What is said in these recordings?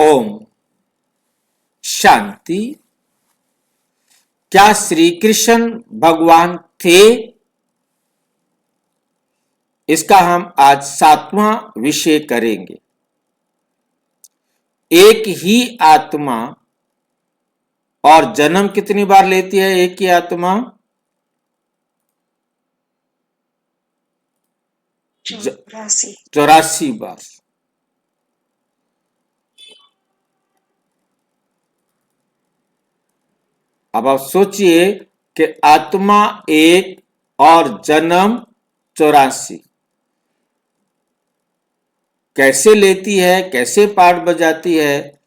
ओम शांति। क्या श्री कृष्ण भगवान थे? इसका हम आज 7वां विषय करेंगे। एक ही आत्मा और जन्म कितनी बार लेती है एक ही आत्मा? 84 बार। अब आप सोचिए कि आत्मा एक और जन्म 84 कैसे लेती है, कैसे पार्ट बजाती है,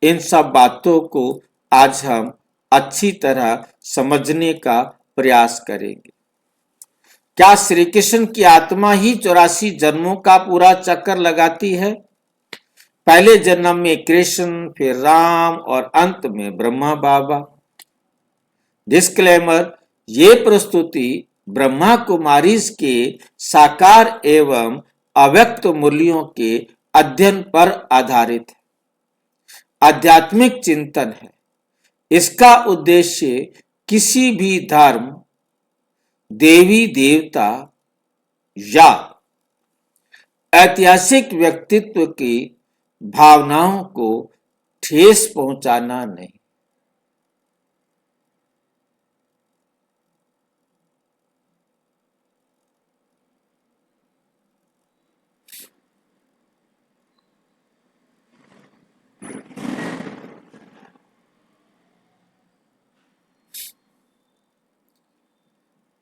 इन सब बातों को आज हम अच्छी तरह समझने का प्रयास करेंगे। क्या श्री कृष्ण की आत्मा ही 84 जन्मों का पूरा चक्कर लगाती है? पहले जन्म में कृष्ण, फिर राम और अंत में ब्रह्मा बाबा। डिस्क्लेमर, ये प्रस्तुति ब्रह्मा कुमारी के साकार एवं अव्यक्त मूल्यों के अध्ययन पर आधारित है, आध्यात्मिक चिंतन है। इसका उद्देश्य किसी भी धर्म, देवी देवता या ऐतिहासिक व्यक्तित्व की भावनाओं को ठेस पहुंचाना नहीं।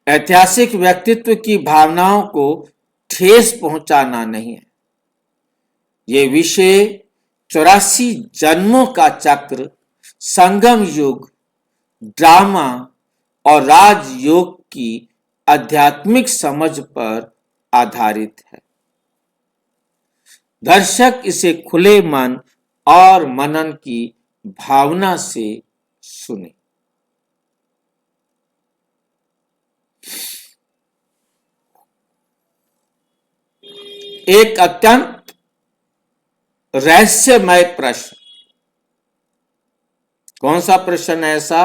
ऐतिहासिक व्यक्तित्व की भावनाओं को ठेस पहुंचाना नहीं है। ये विषय 84 जन्मों का चक्र, संगम युग, ड्रामा और राजयोग की आध्यात्मिक समझ पर आधारित है। दर्शक इसे खुले मन और मनन की भावना से सुने। एक अत्यंत रहस्यमय प्रश्न। कौन सा प्रश्न है ऐसा?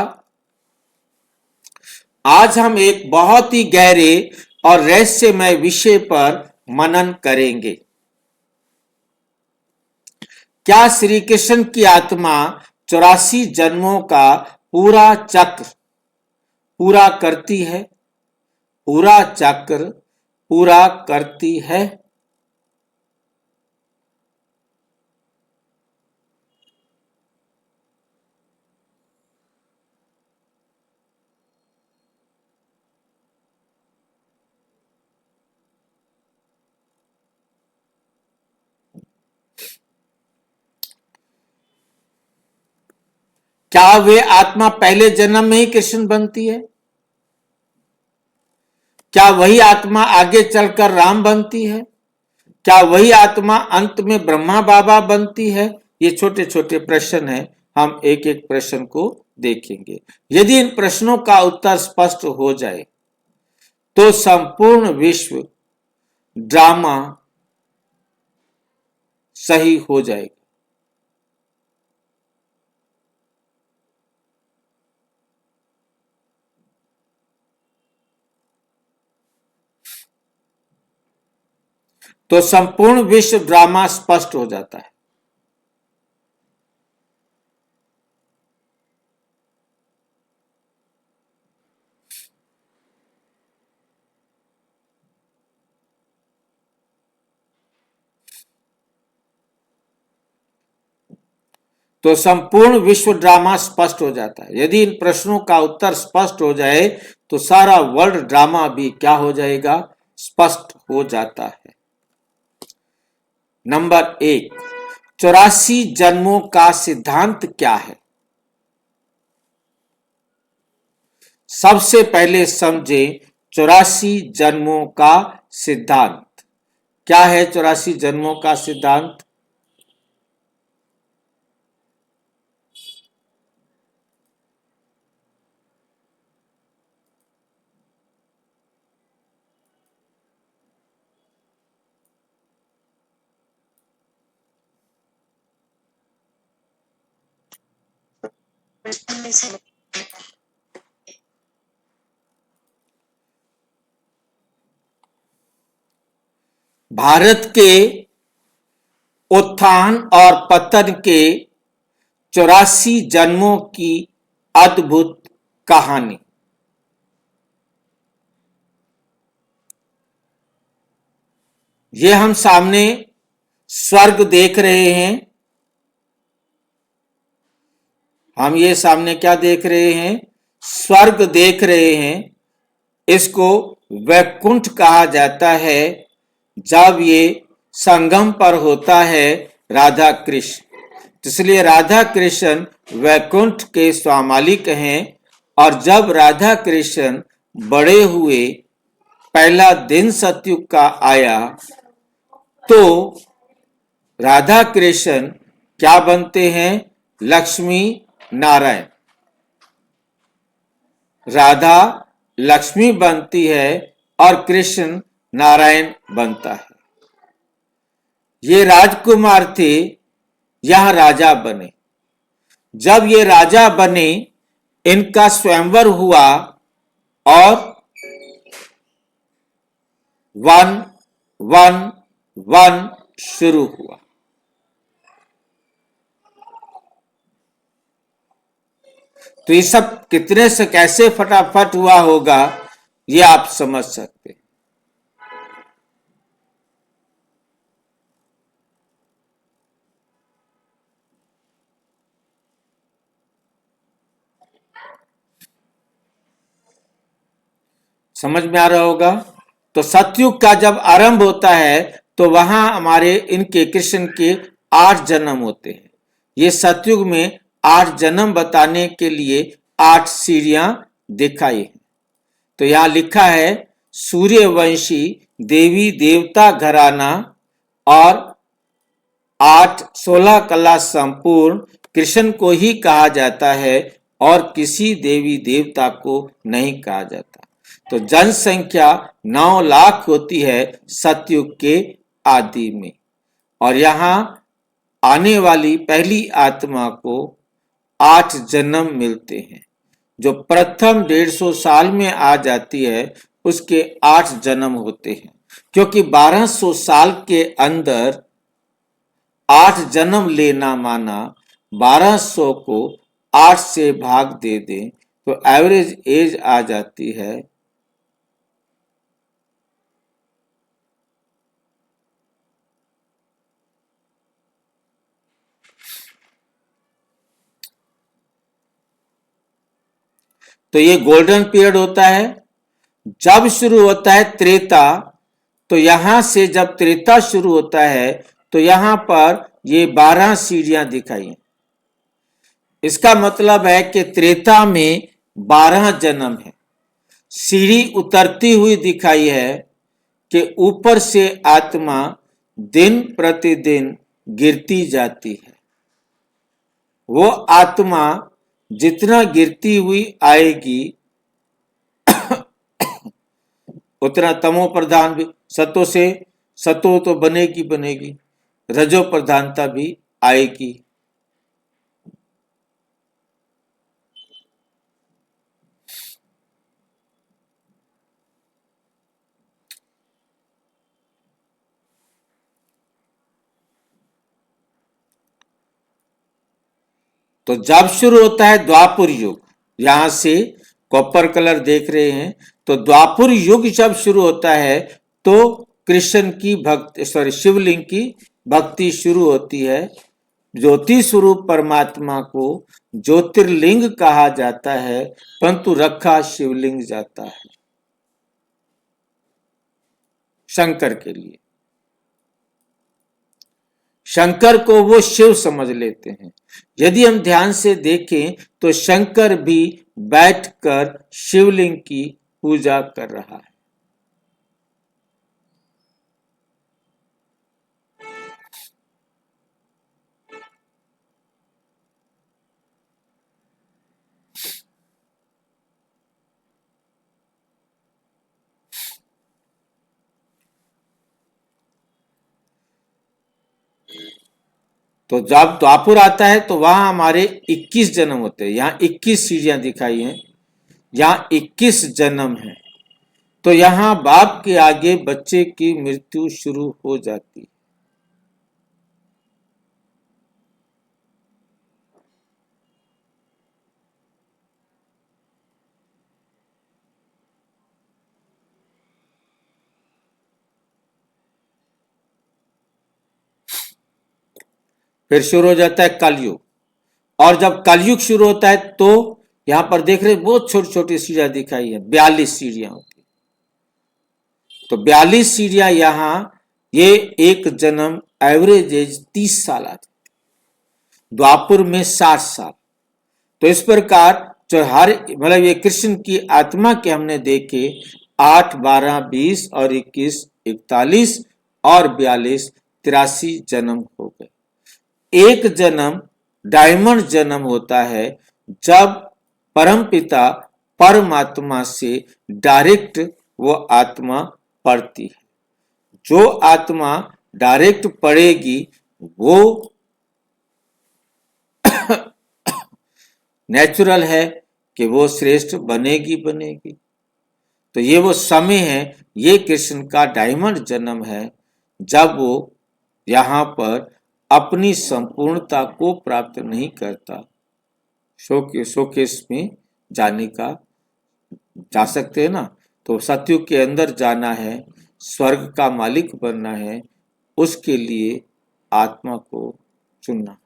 आज हम एक बहुत ही गहरे और रहस्यमय विषय पर मनन करेंगे। क्या श्री कृष्ण की आत्मा 84 जन्मों का पूरा चक्र पूरा करती है? पूरा चक्र पूरा करती है? क्या वे आत्मा पहले जन्म में ही कृष्ण बनती है? क्या वही आत्मा आगे चलकर राम बनती है? क्या वही आत्मा अंत में ब्रह्मा बाबा बनती है? ये छोटे छोटे प्रश्न हैं, हम एक एक प्रश्न को देखेंगे। यदि इन प्रश्नों का उत्तर स्पष्ट हो जाए तो संपूर्ण विश्व ड्रामा सही हो जाएगा। तो संपूर्ण विश्व ड्रामा स्पष्ट हो जाता है। तो संपूर्ण विश्व ड्रामा स्पष्ट हो जाता है। यदि इन प्रश्नों का उत्तर स्पष्ट हो जाए तो सारा वर्ल्ड ड्रामा भी क्या हो जाएगा? स्पष्ट हो जाता है। नंबर 1, 84 जन्मों का सिद्धांत क्या है? सबसे पहले समझे 84 जन्मों का सिद्धांत। क्या है 84 जन्मों का सिद्धांत? भारत के उत्थान और पतन के 84 जन्मों की अद्भुत कहानी। ये हम सामने स्वर्ग देख रहे हैं। हम ये सामने क्या देख रहे हैं? स्वर्ग देख रहे हैं। इसको वैकुंठ कहा जाता है जब ये संगम पर होता है राधा कृष्ण। इसलिए राधा कृष्ण वैकुंठ के स्वामालिक हैं। और जब राधा कृष्ण बड़े हुए, पहला दिन सतयुग का आया, तो राधा कृष्ण क्या बनते हैं? लक्ष्मी नारायण। राधा लक्ष्मी बनती है और कृष्ण नारायण बनता है। ये राजकुमार थे, यह राजा बने। जब ये राजा बने, इनका स्वयंवर हुआ और वन वन वन शुरू हुआ। तो ये सब कितने से कैसे फटाफट हुआ होगा, ये आप समझ सकते हैं। समझ में आ रहा होगा। तो सतयुग का जब आरंभ होता है, तो वहां हमारे इनके कृष्ण के 8 जन्म होते हैं। ये सतयुग में 8 जन्म बताने के लिए 8 सीढ़ियां दिखाई है। तो यहां लिखा है सूर्यवंशी देवी देवता घराना और 16 कला संपूर्ण कृष्ण को ही कहा जाता है और किसी देवी देवता को नहीं कहा जाता। तो जनसंख्या 9 लाख होती है सतयुग के आदि में। और यहां आने वाली पहली आत्मा को 8 जन्म मिलते हैं। जो प्रथम 150 साल में आ जाती है, उसके 8 जन्म होते हैं। क्योंकि 1200 साल के अंदर 8 जन्म लेना माना 1200 को 8 से भाग दे दें तो एवरेज एज आ जाती है। तो ये गोल्डन पीरियड होता है। जब शुरू होता है त्रेता, तो यहां से जब त्रेता शुरू होता है, तो यहां पर ये 12 सीढ़ियां दिखाई। इसका मतलब है कि त्रेता में 12 जन्म है। सीढ़ी उतरती हुई दिखाई है कि ऊपर से आत्मा दिन प्रतिदिन गिरती जाती है। वो आत्मा जितना गिरती हुई आएगी, उतना तमो प्रधान भी, सतो से सतो तो बनेगी बनेगी, रजो प्रधानता भी आएगी। तो जब शुरू होता है द्वापर युग, यहां से कॉपर कलर देख रहे हैं, तो द्वापर युग जब शुरू होता है, तो कृष्ण की भक्ति, सॉरी, शिवलिंग की भक्ति शुरू होती है। ज्योति स्वरूप परमात्मा को ज्योतिर्लिंग कहा जाता है, परंतु रखा शिवलिंग जाता है शंकर के लिए। शंकर को वो शिव समझ लेते हैं। यदि हम ध्यान से देखें तो शंकर भी बैठकर शिवलिंग की पूजा कर रहा है। तो जब द्वापुर आता है तो वहां हमारे 21 जन्म होते हैं। यहाँ 21 सीढ़ियां दिखाई हैं, यहाँ 21 जन्म है। तो यहाँ बाप के आगे बच्चे की मृत्यु शुरू हो जाती है। फिर शुरू हो जाता है कलयुग। और जब कलयुग शुरू होता है तो यहां पर देख रहे बहुत छोटी छोटी सीढ़ियां दिखाई है, 42 सीढ़ियां होती है। तो 42 सीढ़ियां यहां, ये एक जन्म एवरेज एज 30 साल आती, द्वापुर में 60 साल। तो इस प्रकार जो हर मतलब ये कृष्ण की आत्मा के हमने देखे 8, 12, 20 और 21, 41 और 42, 83 जन्म हो गए। एक जन्म डायमंड जन्म होता है जब परमपिता परमात्मा से डायरेक्ट वो आत्मा पढ़ती है। जो आत्मा डायरेक्ट पढ़ेगी वो नेचुरल है कि वो श्रेष्ठ बनेगी बनेगी। तो ये वो समय है, ये कृष्ण का डायमंड जन्म है जब वो यहाँ पर अपनी संपूर्णता को प्राप्त नहीं करता। शोकेस में जाने का जा सकते हैं ना, तो सतयुग के अंदर जाना है, स्वर्ग का मालिक बनना है, उसके लिए आत्मा को चुनना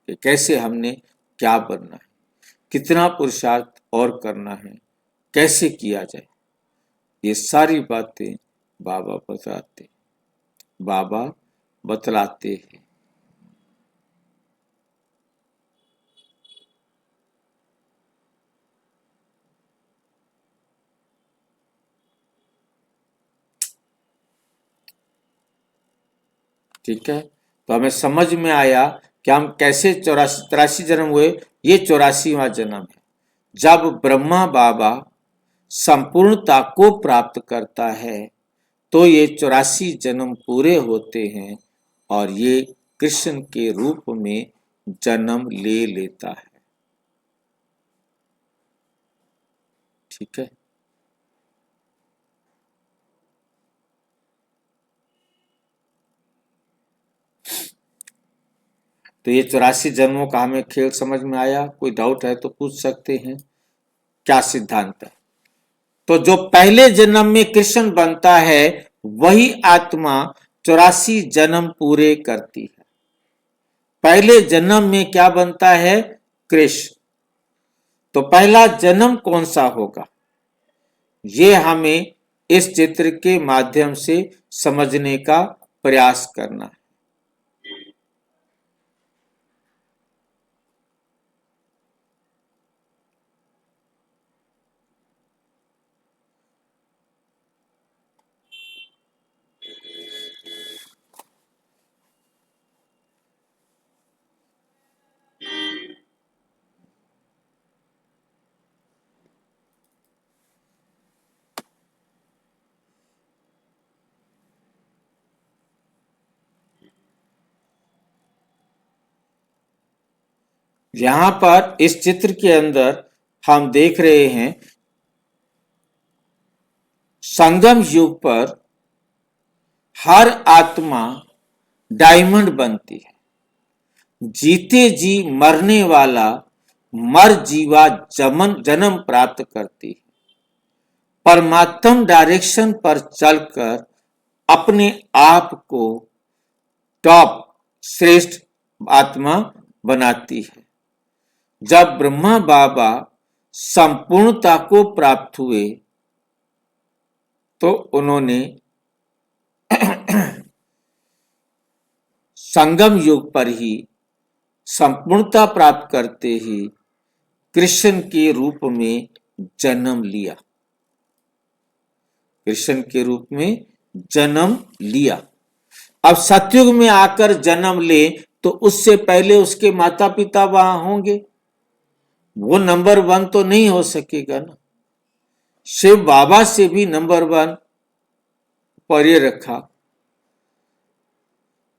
कि कैसे हमने क्या बनना है, कितना पुरुषार्थ और करना है, कैसे किया जाए। ये सारी बातें बाबा बतलाते हैं। ठीक है, तो हमें समझ में आया कि हम कैसे 83 जन्म हुए। ये 84वां जन्म है जब ब्रह्मा बाबा संपूर्णता को प्राप्त करता है, तो ये 84 जन्म पूरे होते हैं और ये कृष्ण के रूप में जन्म ले लेता है। ठीक है, तो ये 84 जन्मों का हमें खेल समझ में आया। कोई डाउट है तो पूछ सकते हैं, क्या सिद्धांत है। तो जो पहले जन्म में कृष्ण बनता है वही आत्मा 84 जन्म पूरे करती है। पहले जन्म में क्या बनता है? कृष्ण। तो पहला जन्म कौन सा होगा, ये हमें इस चित्र के माध्यम से समझने का प्रयास करना है। यहां पर इस चित्र के अंदर हम देख रहे हैं संगम युग पर हर आत्मा डायमंड बनती है। जीते जी मरने वाला मर जीवा जन्म प्राप्त करती है। परमात्म डायरेक्शन पर चलकर अपने आप को टॉप श्रेष्ठ आत्मा बनाती है। जब ब्रह्मा बाबा संपूर्णता को प्राप्त हुए तो उन्होंने संगम युग पर ही संपूर्णता प्राप्त करते ही कृष्ण के रूप में जन्म लिया। कृष्ण के रूप में जन्म लिया। अब सतयुग में आकर जन्म ले तो उससे पहले उसके माता पिता वहां होंगे, वो नंबर 1 तो नहीं हो सकेगा ना। शिव बाबा से भी नंबर 1 परे रखा।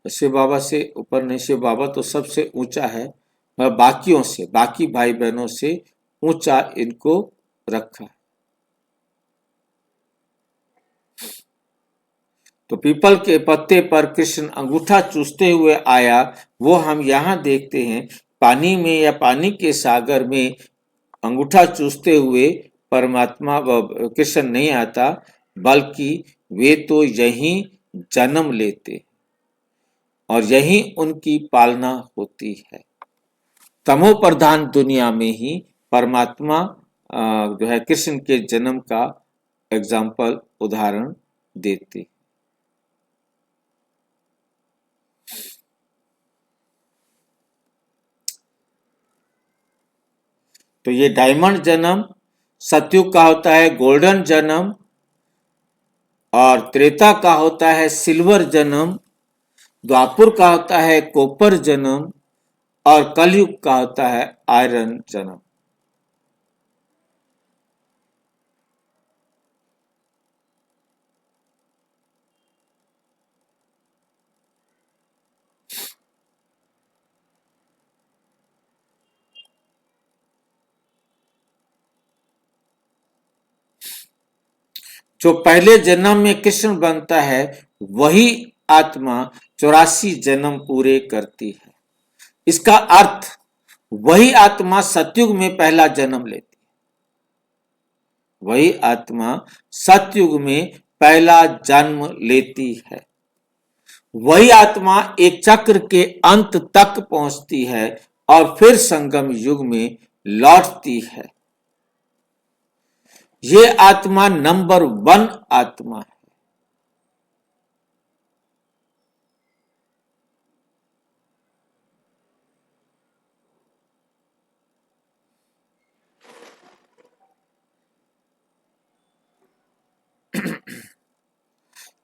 शिव बाबा से ऊपर नहीं, शिव बाबा तो सबसे ऊंचा है, बाकियों से, बाकी भाई बहनों से ऊंचा इनको रखा है। तो पीपल के पत्ते पर कृष्ण अंगूठा चूसते हुए आया, वो हम यहाँ देखते हैं। पानी में या पानी के सागर में अंगूठा चूसते हुए परमात्मा कृष्ण नहीं आता, बल्कि वे तो यहीं जन्म लेते और यहीं उनकी पालना होती है। तमो प्रधान दुनिया में ही परमात्मा जो है कृष्ण के जन्म का एग्जाम्पल, उदाहरण देते। तो ये डायमंड जन्म सतयुग का होता है, गोल्डन जन्म, और त्रेता का होता है सिल्वर जन्म, द्वापुर का होता है कॉपर जन्म, और कलयुग का होता है आयरन जन्म। जो पहले जन्म में कृष्ण बनता है, वही आत्मा 84 जन्म पूरे करती है। इसका अर्थ, वही आत्मा सतयुग में पहला जन्म लेती है, वही आत्मा सतयुग में पहला जन्म लेती है, वही आत्मा एक चक्र के अंत तक पहुंचती है और फिर संगम युग में लौटती है। ये आत्मा नंबर 1 आत्मा है।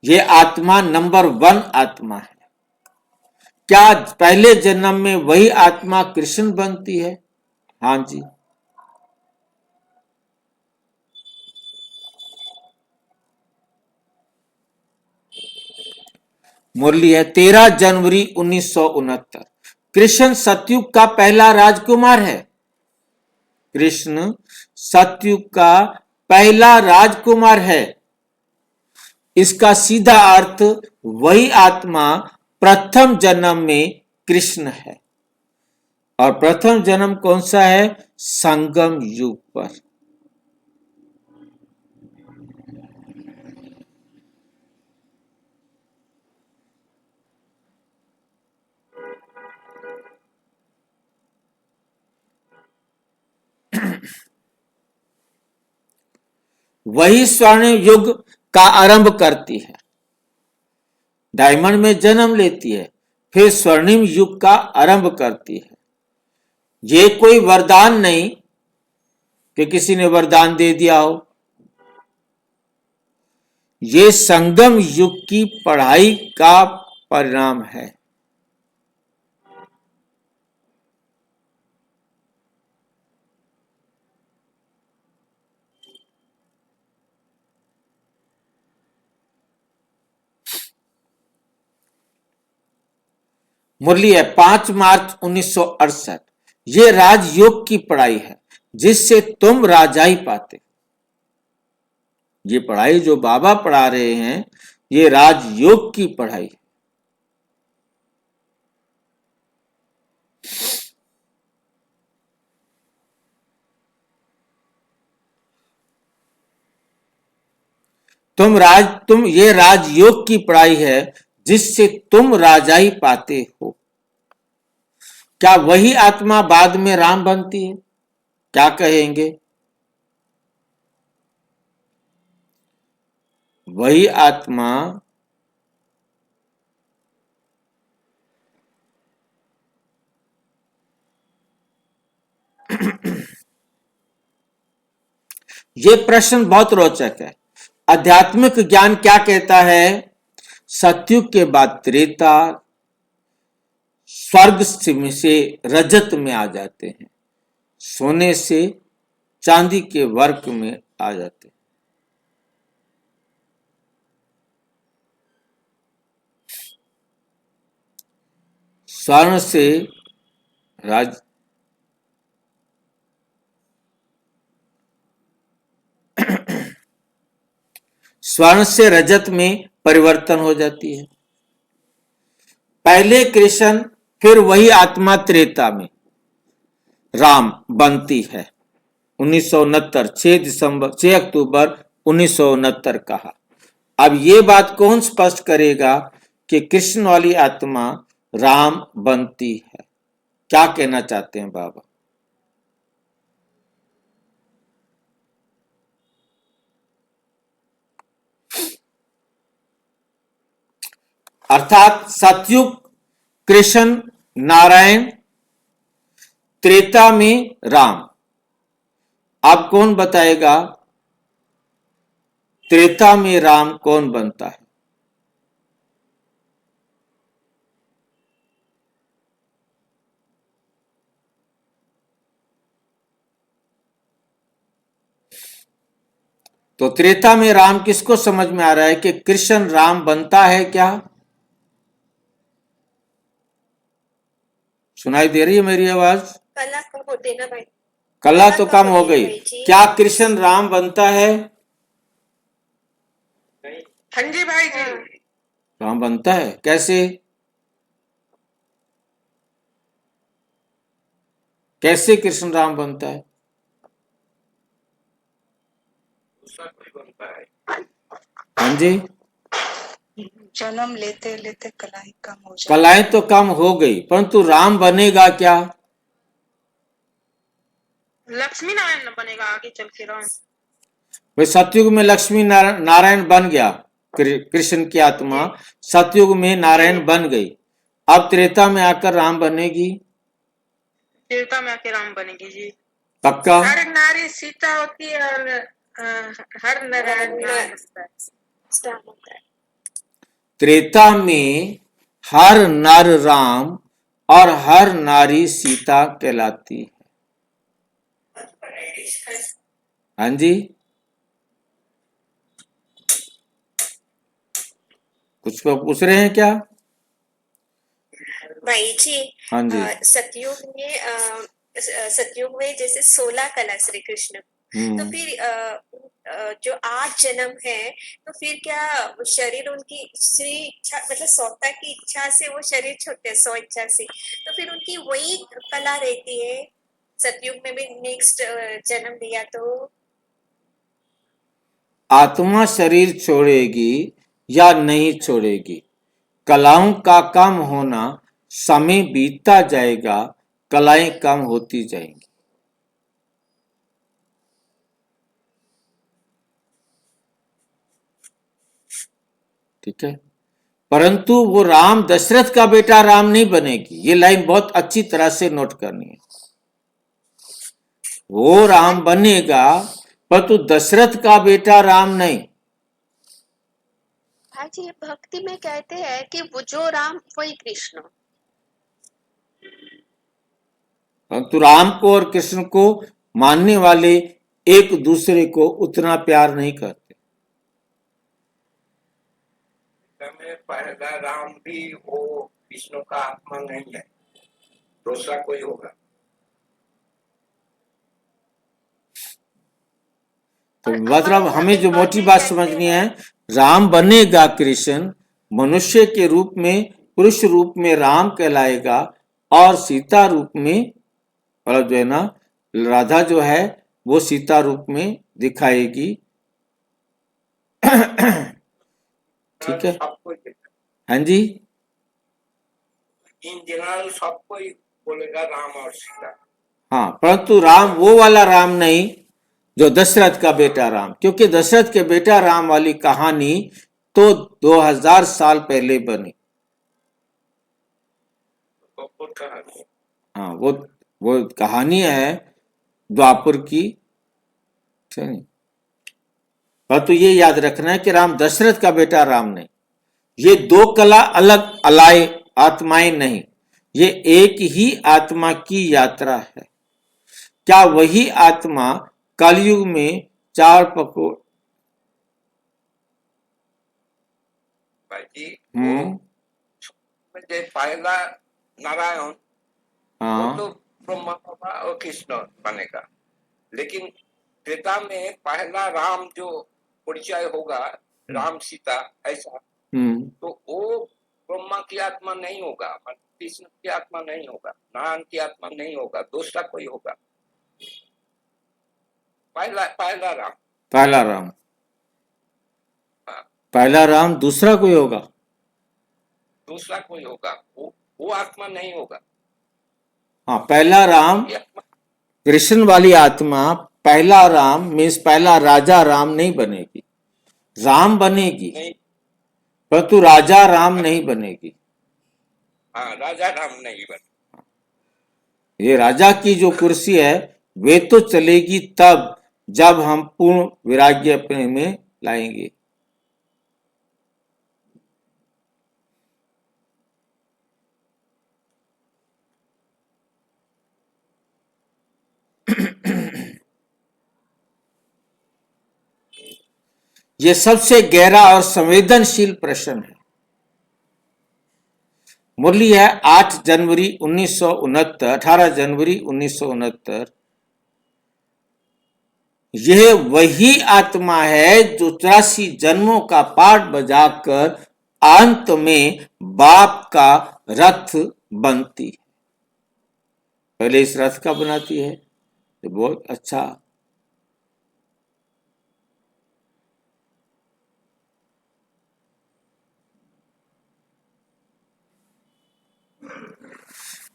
ये आत्मा नंबर 1 आत्मा है। क्या पहले जन्म में वही आत्मा कृष्ण बनती है? हाँ जी। मुरली है 13 जनवरी 1969। कृष्ण सतयुग का पहला राजकुमार है। कृष्ण सतयुग का पहला राजकुमार है। इसका सीधा अर्थ, वही आत्मा प्रथम जन्म में कृष्ण है। और प्रथम जन्म कौन सा है? संगम युग पर। वही स्वर्ण युग का आरंभ करती है, डायमंड में जन्म लेती है, फिर स्वर्णिम युग का आरंभ करती है। ये कोई वरदान नहीं कि किसी ने वरदान दे दिया हो, ये संगम युग की पढ़ाई का परिणाम है। मुरली है 5 मार्च 1968। ये राजयोग की पढ़ाई है जिससे तुम राजाई पाते। ये पढ़ाई जो बाबा पढ़ा रहे हैं, ये राजयोग की पढ़ाई है। तुम ये राजयोग की पढ़ाई है जिससे तुम राजाई पाते हो। क्या वही आत्मा बाद में राम बनती है? क्या कहेंगे? वही आत्मा ये प्रश्न बहुत रोचक है। आध्यात्मिक ज्ञान क्या कहता है? सतयुग के बाद त्रेता, स्वर्ग से रजत में आ जाते हैं, सोने से चांदी के वर्क में आ जाते हैं। स्वर्ण से राज स्वर्ण से रजत में परिवर्तन हो जाती है। पहले कृष्ण फिर वही आत्मा त्रेता में राम बनती है। 1969 6 अक्टूबर 1969 कहा। अब ये बात कौन स्पष्ट करेगा कि कृष्ण वाली आत्मा राम बनती है? क्या कहना चाहते हैं बाबा? अर्थात सतयुग कृष्ण नारायण, त्रेता में राम। अब कौन बताएगा त्रेता में राम कौन बनता है? तो त्रेता में राम किसको समझ में आ रहा है कि कृष्ण राम बनता है क्या? सुनाई दे रही है मेरी आवाज? कला कम होते ना भाई, कला तो कम हो गई। क्या कृष्ण राम बनता है? हाँ जी भाई जी। राम बनता है कैसे? कैसे कृष्ण राम बनता है? हाँ जी, जन्म लेते लेते कलाई कम हो जाती। कलाएं तो कम हो गई, परंतु राम बनेगा क्या? लक्ष्मी नारायण बनेगा आगे चल के राम। भाई सतयुग में लक्ष्मी नारायण बन गया, कृष्ण की आत्मा सतयुग में नारायण बन गई। अब त्रेता में आकर राम बनेगी। त्रेता में आके राम बनेगी जी। पक्का? हर नारी सीता होती है और हर नारायण राम होता है। त्रेता में हर नर राम और हर नारी सीता कहलाती है। हाँ जी, कुछ को पूछ रहे हैं क्या भाई जी? हाँ जी, सतयुग में जैसे 16 कला श्री कृष्ण, तो फिर जो 8 जन्म है, तो फिर क्या शरीर उनकी श्री इच्छा मतलब सौता की इच्छा से वो शरीर छोड़ते स्व इच्छा से, तो फिर उनकी वही कला रहती है सतयुग में भी नेक्स्ट जन्म लिया तो? आत्मा शरीर छोड़ेगी या नहीं छोड़ेगी, कलाओं का कम होना, समय बीतता जाएगा, कलाएं कम होती जाएंगी। ठीक है, परंतु वो राम दशरथ का बेटा राम नहीं बनेगी। ये लाइन बहुत अच्छी तरह से नोट करनी है। वो राम बनेगा परंतु दशरथ का बेटा राम नहीं। हाँ जी, भक्ति में कहते हैं कि वो जो राम वही कृष्ण। परंतु राम को और कृष्ण को मानने वाले एक दूसरे को उतना प्यार नहीं करते। पहला राम भी वो विष्णु का आत्मा नहीं है, दूसरा कोई होगा। तो मतलब हमें जो मोटी बात समझनी है, राम बनेगा कृष्ण, मनुष्य के रूप में, पुरुष रूप में राम कहलाएगा, और सीता रूप में, मतलब जो है ना, राधा जो है वो सीता रूप में दिखाएगी। ठीक है, हाँ जी, इन जनरल सबको ही बोलेगा राम और सीता। हाँ, परंतु राम वो वाला राम नहीं जो दशरथ का बेटा राम, क्योंकि दशरथ के बेटा राम वाली कहानी तो 2000 साल पहले बनी। हाँ, वो कहानी है द्वापर की। परंतु ये याद रखना है कि राम दशरथ का बेटा राम नहीं। ये दो कला अलग अलाय आत्माएं नहीं, ये एक ही आत्मा की यात्रा है। क्या वही आत्मा कलयुग में चार पकोड़ पहला नारायण वो हाँ। तो ब्रह्मा होगा और कृष्ण बनेगा, लेकिन त्रेता में पहला राम जो परिचय होगा, राम सीता ऐसा, तो वो ब्रह्मा की आत्मा नहीं होगा, कृष्ण की आत्मा नहीं होगा, नारायण की आत्मा नहीं होगा, दूसरा कोई होगा। पहला राम, पहला राम, हाँ, पहला राम, दूसरा कोई होगा, दूसरा कोई होगा, वो आत्मा नहीं होगा। हाँ पहला राम, ये आत्मा कृष्ण वाली आत्मा पहला राम मीन्स पहला राजा राम नहीं बनेगी, राम बनेगी नहीं, परंतु राजा राम नहीं बनेगी। हाँ, राजा राम नहीं बने। ये राजा की जो कुर्सी है वे तो चलेगी तब जब हम पूर्ण वैराग्य अपने में लाएंगे। ये सबसे गहरा और संवेदनशील प्रश्न है। मुरली है 8 जनवरी 1969, 18 जनवरी 1969। यह वही आत्मा है जो 84 जन्मों का पाठ बजाकर अंत में बाप का रथ बनती है। पहले इस रथ का बनाती है, तो बहुत अच्छा।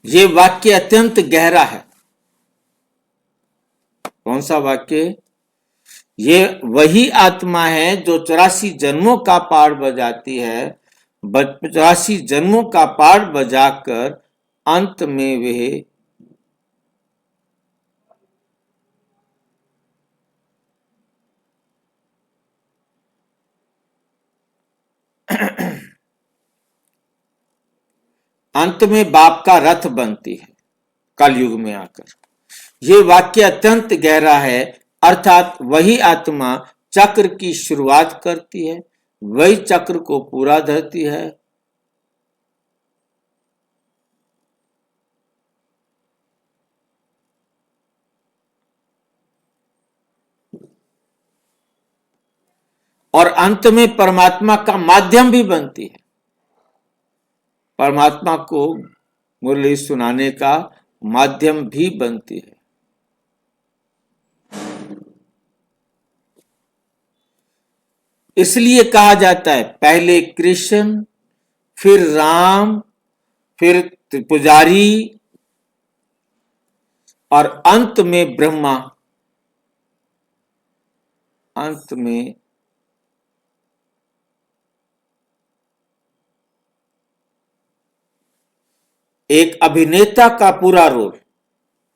ये वाक्य अत्यंत गहरा है। कौन सा वाक्य? ये वही आत्मा है जो 84 जन्मों का पाठ बजाती है, 84 जन्मों का पाठ बजाकर अंत में वह अंत में बाप का रथ बनती है कलयुग में आकर। यह वाक्य अत्यंत गहरा है, अर्थात वही आत्मा चक्र की शुरुआत करती है, वही चक्र को पूरा धरती है। और अंत में परमात्मा का माध्यम भी बनती है, परमात्मा को मुरली सुनाने का माध्यम भी बनती है। इसलिए कहा जाता है पहले कृष्ण, फिर राम, फिर पुजारी और अंत में ब्रह्मा। अंत में एक अभिनेता का पूरा रोल,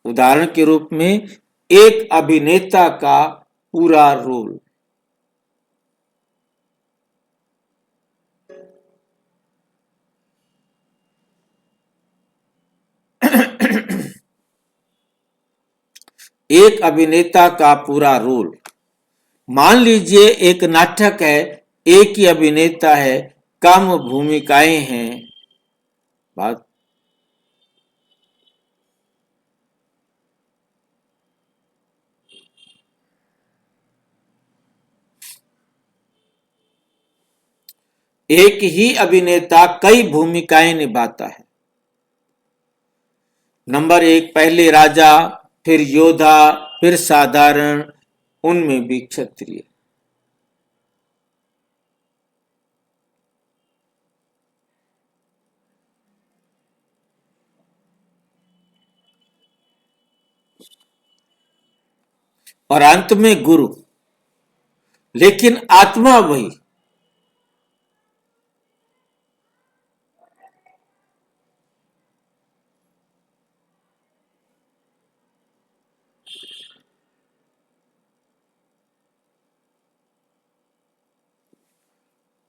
उदाहरण के रूप में एक अभिनेता का पूरा रोल। एक अभिनेता का पूरा रोल। मान लीजिए एक नाटक है, एक ही अभिनेता है, कम भूमिकाएं हैं। बात एक ही अभिनेता कई भूमिकाएं निभाता है। नंबर 1 पहले राजा, फिर योद्धा, फिर साधारण, उनमें भी क्षत्रिय। और अंत में गुरु, लेकिन आत्मा वही।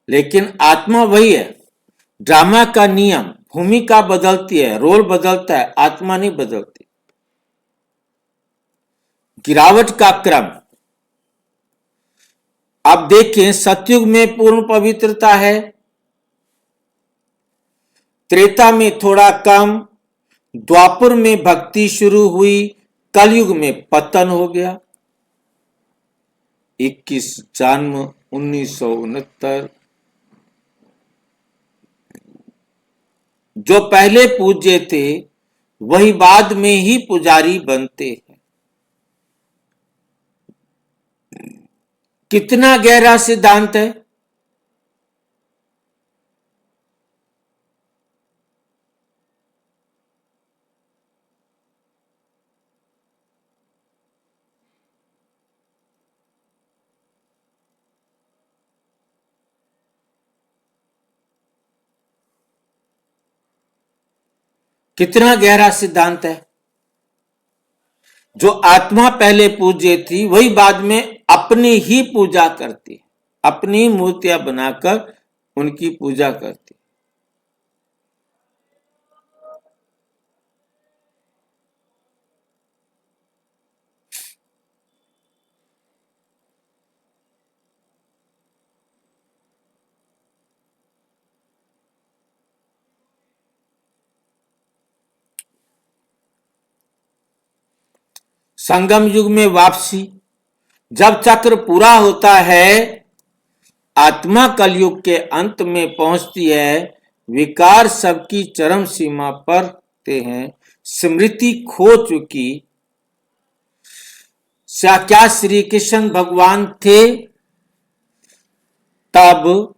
लेकिन आत्मा वही है। ड्रामा का नियम, भूमिका बदलती है, रोल बदलता है, आत्मा नहीं बदलती। गिरावट का क्रम, आप देखें सतयुग में पूर्ण पवित्रता है, त्रेता में थोड़ा कम, द्वापर में भक्ति शुरू हुई, कलयुग में पतन हो गया। 21 जन्म 1969। जो पहले पूज्य थे वही बाद में ही पुजारी बनते हैं। कितना गहरा सिद्धांत है। कितना गहरा सिद्धांत है। जो आत्मा पहले पूज्य थी वही बाद में अपनी ही पूजा करती, अपनी मूर्तियां बनाकर उनकी पूजा करती। संगम युग में वापसी। जब चक्र पूरा होता है, आत्मा कलयुग के अंत में पहुंचती है, विकार सबकी चरम सीमा पर ते हैं, स्मृति खो चुकी। क्या श्री कृष्ण भगवान थे? तब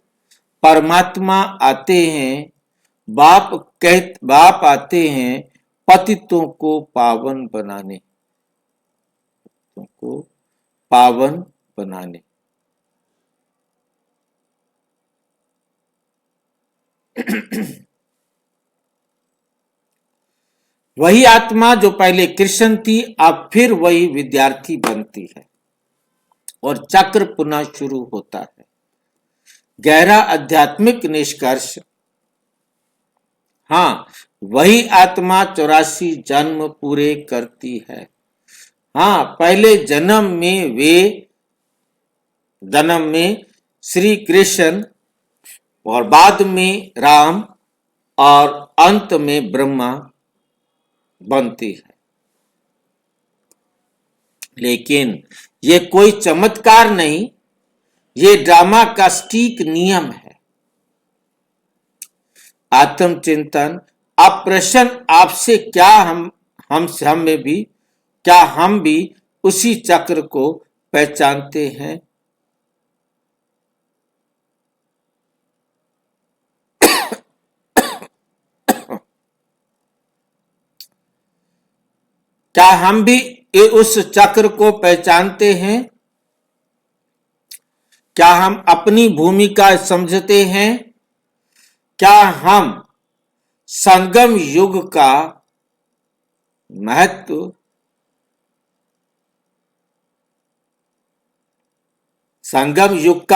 परमात्मा आते हैं, बाप आते हैं पतितों को पावन बनाने, को पावन बनाने। वही आत्मा जो पहले कृष्ण थी अब फिर वही विद्यार्थी बनती है और चक्र पुनः शुरू होता है। गहरा आध्यात्मिक निष्कर्ष। हाँ, वही आत्मा 84 जन्म पूरे करती है। हाँ, पहले जन्म में श्री कृष्ण और बाद में राम और अंत में ब्रह्मा बनती है। लेकिन ये कोई चमत्कार नहीं, ये ड्रामा का सटीक नियम है। आत्मचिंतन। अब प्रश्न आपसे, क्या हम भी उसी चक्र को पहचानते हैं? क्या हम भी उस चक्र को पहचानते हैं? क्या हम अपनी भूमिका समझते हैं? क्या हम संगम युग का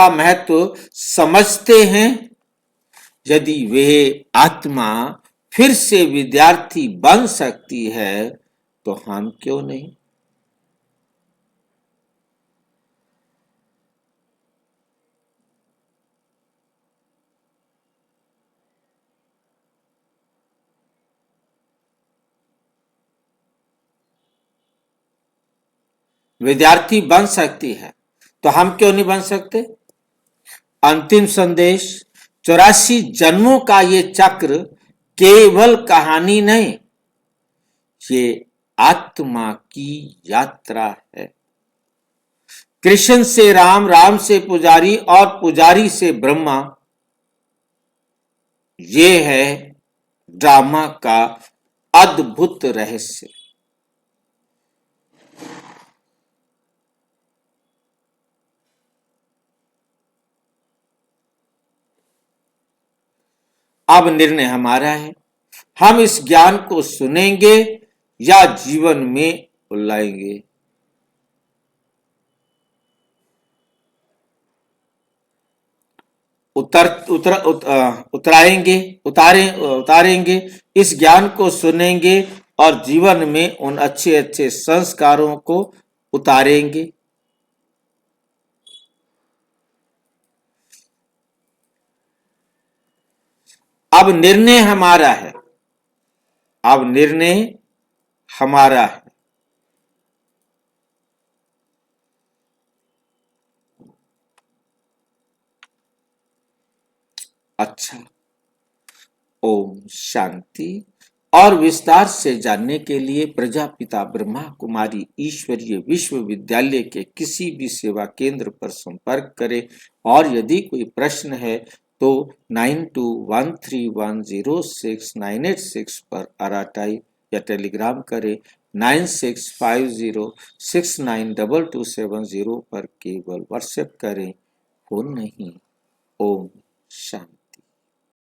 महत्व समझते हैं? यदि वे आत्मा फिर से विद्यार्थी बन सकती है तो हम क्यों नहीं? विद्यार्थी बन सकती है तो हम क्यों नहीं बन सकते? अंतिम संदेश। 84 जन्मों का ये चक्र केवल कहानी नहीं, ये आत्मा की यात्रा है। कृष्ण से राम, राम से पुजारी और पुजारी से ब्रह्मा, ये है ड्रामा का अद्भुत रहस्य। अब निर्णय हमारा है, हम इस ज्ञान को सुनेंगे या जीवन में उलाएंगे। उतारेंगे इस ज्ञान को सुनेंगे और जीवन में उन अच्छे अच्छे संस्कारों को उतारेंगे। अब निर्णय हमारा है, अब निर्णय हमारा है। अच्छा, ओम शांति। और विस्तार से जानने के लिए प्रजापिता ब्रह्मा कुमारी ईश्वरीय विश्वविद्यालय के किसी भी सेवा केंद्र पर संपर्क करें और यदि कोई प्रश्न है तो 9213106986 पर आरटीआई या टेलीग्राम करें। 9650692270 पर केवल व्हाट्सएप करें, फोन नहीं। ओम शांति।